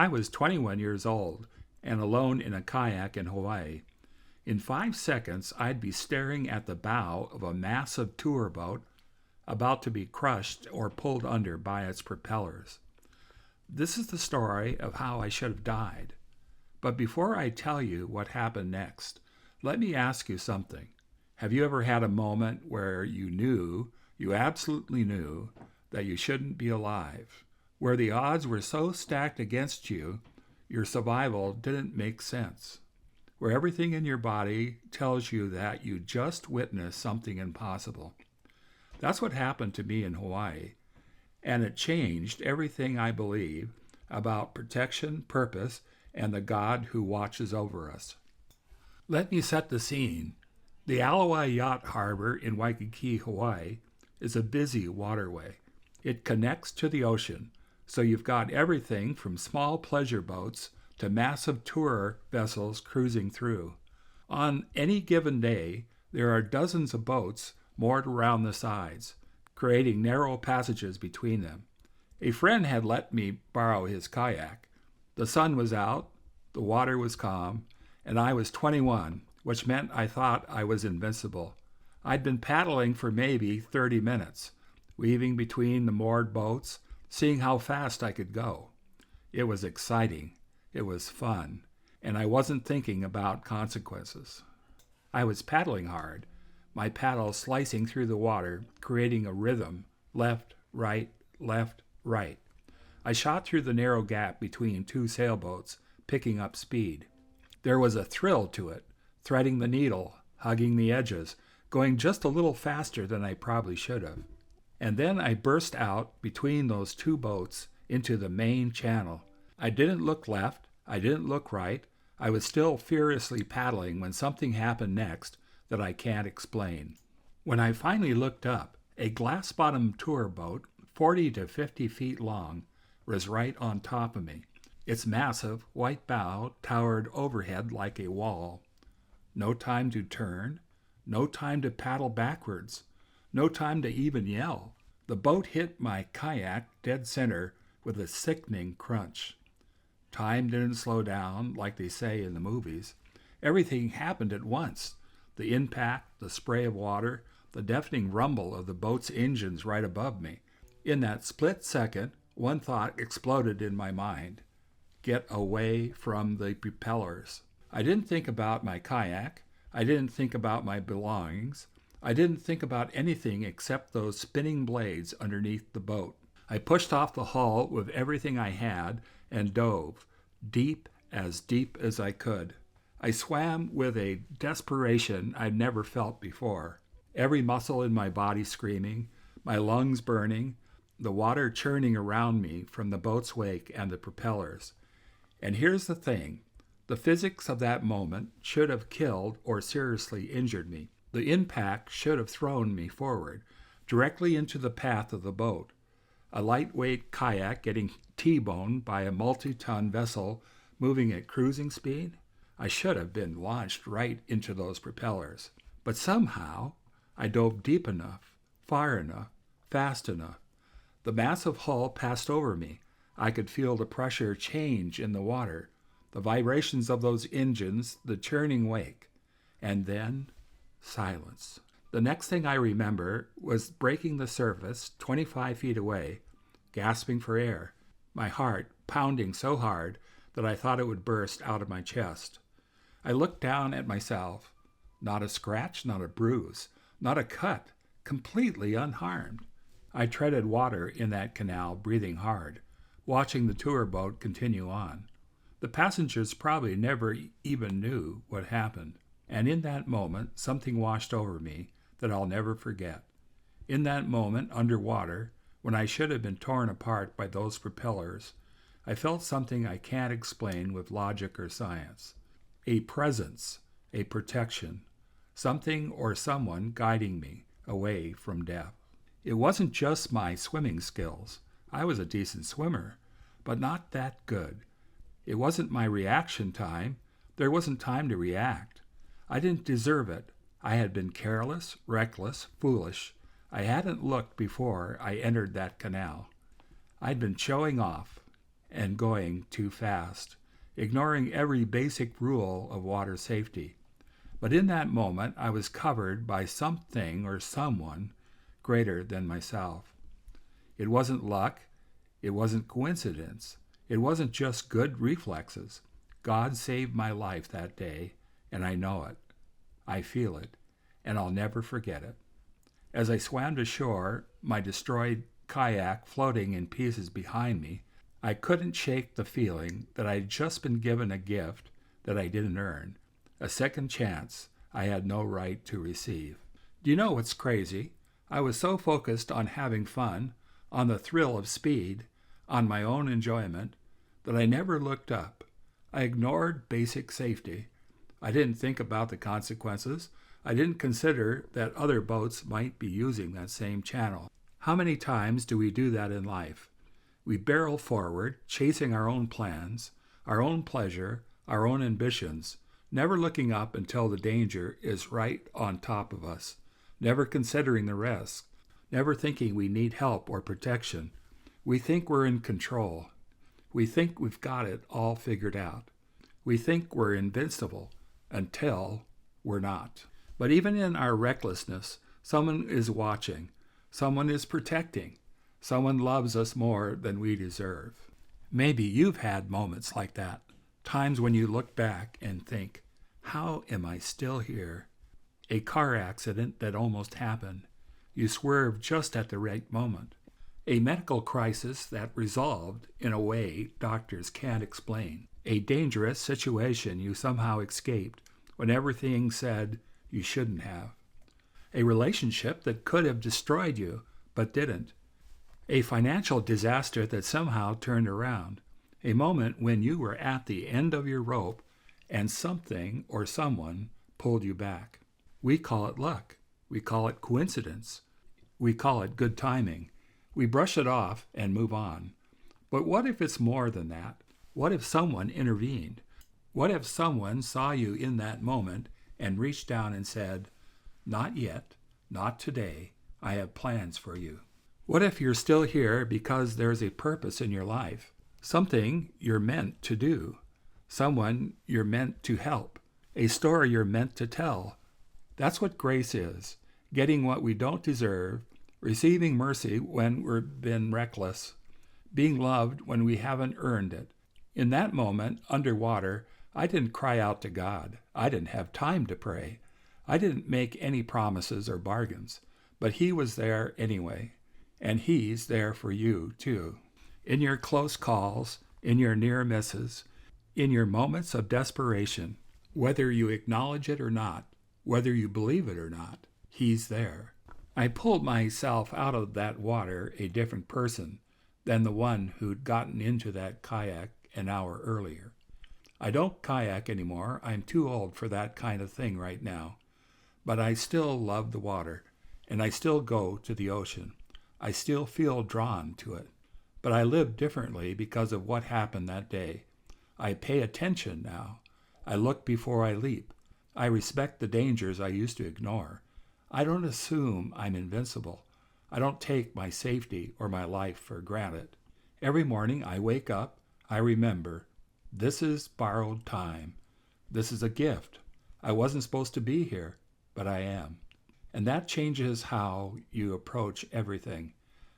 I was 21 years old and alone in a kayak in Hawaii. In 5 seconds, I'd be staring at the bow of a massive tour boat about to be crushed or pulled under by its propellers. This is the story of how I should have died. But before I tell you what happened next, let me ask you something. Have you ever had a moment where you absolutely knew, that you shouldn't be alive? Where the odds were so stacked against you, your survival didn't make sense? Where everything in your body tells you that you just witnessed something impossible? That's what happened to me in Hawaii, and it changed everything I believe about protection, purpose, and the God who watches over us. Let me set the scene. The Aloha Yacht Harbor in Waikiki, Hawaii, is a busy waterway. It connects to the ocean, so you've got everything from small pleasure boats to massive tour vessels cruising through. On any given day, there are dozens of boats moored around the sides, creating narrow passages between them. A friend had let me borrow his kayak. The sun was out, the water was calm, and I was 21, which meant I thought I was invincible. I'd been paddling for maybe 30 minutes, weaving between the moored boats, seeing how fast I could go. It was exciting, it was fun, and I wasn't thinking about consequences. I was paddling hard, my paddle slicing through the water, creating a rhythm, left, right, left, right. I shot through the narrow gap between two sailboats, picking up speed. There was a thrill to it, threading the needle, hugging the edges, going just a little faster than I probably should have. And then I burst out between those two boats into the main channel. I didn't look left, I didn't look right. I was still furiously paddling when something happened next that I can't explain. When I finally looked up, a glass-bottomed tour boat, 40 to 50 feet long, was right on top of me. Its massive white bow towered overhead like a wall. No time to turn, no time to paddle backwards, no time to even yell. The boat hit my kayak dead center with a sickening crunch. Time didn't slow down like they say in the movies. Everything happened at once. The impact, the spray of water, the deafening rumble of the boat's engines right above me. In that split second, one thought exploded in my mind. Get away from the propellers. I didn't think about my kayak. I didn't think about my belongings. I didn't think about anything except those spinning blades underneath the boat. I pushed off the hull with everything I had and dove, deep as I could. I swam with a desperation I'd never felt before. Every muscle in my body screaming, my lungs burning, the water churning around me from the boat's wake and the propellers. And here's the thing. The physics of that moment should have killed or seriously injured me. The impact should have thrown me forward, directly into the path of the boat. A lightweight kayak getting T-boned by a multi-ton vessel moving at cruising speed? I should have been launched right into those propellers. But somehow, I dove deep enough, far enough, fast enough. The massive hull passed over me. I could feel the pressure change in the water, the vibrations of those engines, the churning wake. And then, silence. The next thing I remember was breaking the surface 25 feet away, gasping for air, my heart pounding so hard that I thought it would burst out of my chest. I looked down at myself. Not a scratch, not a bruise, not a cut, completely unharmed. I treaded water in that canal, breathing hard, watching the tour boat continue on. The passengers probably never even knew what happened. And in that moment, something washed over me that I'll never forget. In that moment, underwater, when I should have been torn apart by those propellers, I felt something I can't explain with logic or science. A presence, a protection, something or someone guiding me away from death. It wasn't just my swimming skills. I was a decent swimmer, but not that good. It wasn't my reaction time. There wasn't time to react. I didn't deserve it. I had been careless, reckless, foolish. I hadn't looked before I entered that canal. I'd been showing off. and going too fast, ignoring every basic rule of water safety. But in that moment, I was covered by something or someone greater than myself. It wasn't luck. It wasn't coincidence. It wasn't just good reflexes. God saved my life that day, and I know it. I feel it, and I'll never forget it. As I swam to shore, my destroyed kayak floating in pieces behind me, I couldn't shake the feeling that I'd just been given a gift that I didn't earn, a second chance I had no right to receive. Do you know what's crazy? I was so focused on having fun, on the thrill of speed, on my own enjoyment, that I never looked up. I ignored basic safety. I didn't think about the consequences. I didn't consider that other boats might be using that same channel. How many times do we do that in life? We barrel forward, chasing our own plans, our own pleasure, our own ambitions, never looking up until the danger is right on top of us, never considering the risk, never thinking we need help or protection. We think we're in control. We think we've got it all figured out. We think we're invincible until we're not. But even in our recklessness, someone is watching, someone is protecting, someone loves us more than we deserve. Maybe you've had moments like that, times when you look back and think, how am I still here? A car accident that almost happened. You swerved just at the right moment. A medical crisis that resolved in a way doctors can't explain. A dangerous situation you somehow escaped when everything said you shouldn't have. A relationship that could have destroyed you but didn't. A financial disaster that somehow turned around. A moment when you were at the end of your rope and something or someone pulled you back. We call it luck. We call it coincidence. We call it good timing. We brush it off and move on. But what if it's more than that? What if someone intervened? What if someone saw you in that moment and reached down and said, "Not yet, not today, I have plans for you"? What if you're still here because there's a purpose in your life, something you're meant to do, someone you're meant to help, a story you're meant to tell? That's what grace is, getting what we don't deserve, receiving mercy when we've been reckless, being loved when we haven't earned it. In that moment, underwater, I didn't cry out to God. I didn't have time to pray. I didn't make any promises or bargains, but He was there anyway, and He's there for you too. In your close calls, in your near misses, in your moments of desperation, whether you acknowledge it or not, whether you believe it or not, He's there. I pulled myself out of that water a different person than the one who'd gotten into that kayak an hour earlier. I don't kayak anymore. I'm too old for that kind of thing right now. But I still love the water, and I still go to the ocean. I still feel drawn to it. But I live differently because of what happened that day. I pay attention now. I look before I leap. I respect the dangers I used to ignore. I don't assume I'm invincible. I don't take my safety or my life for granted. Every morning I wake up, I remember, this is borrowed time. This is a gift. I wasn't supposed to be here, but I am. And that changes how you approach everything.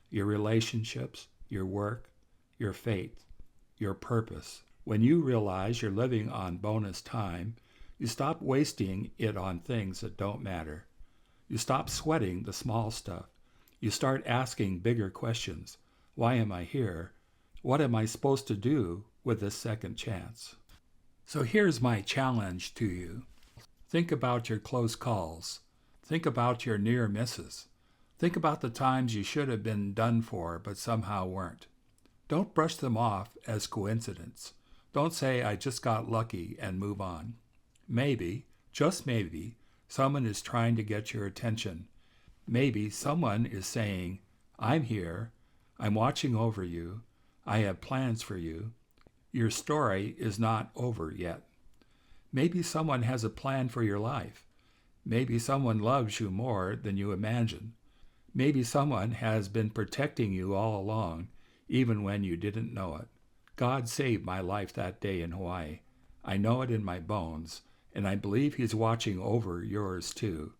Your relationships, your work, your faith, your purpose. When you realize you're living on bonus time, you stop wasting it on things that don't matter. You stop sweating the small stuff. You start asking bigger questions. Why am I here? What am I supposed to do with this second chance? So here's my challenge to you. Think about your close calls. Think about your near misses. Think about the times you should have been done for but somehow weren't. Don't brush them off as coincidence. Don't say, I just got lucky, and move on. Maybe, just maybe, someone is trying to get your attention. Maybe someone is saying, I'm here, I'm watching over you, I have plans for you. Your story is not over yet. Maybe someone has a plan for your life. Maybe someone loves you more than you imagine. Maybe someone has been protecting you all along, even when you didn't know it. God saved my life that day in Hawaii. I know it in my bones, and I believe He's watching over yours too.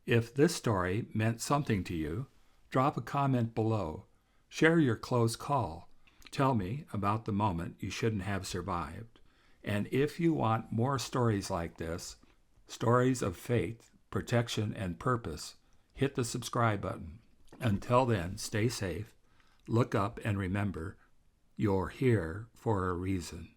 If this story meant something to you, drop a comment below. Share your close call. Tell me about the moment you shouldn't have survived. And if you want more stories like this, stories of faith, protection, and purpose, hit the subscribe button. Until then, stay safe, look up, and remember, you're here for a reason.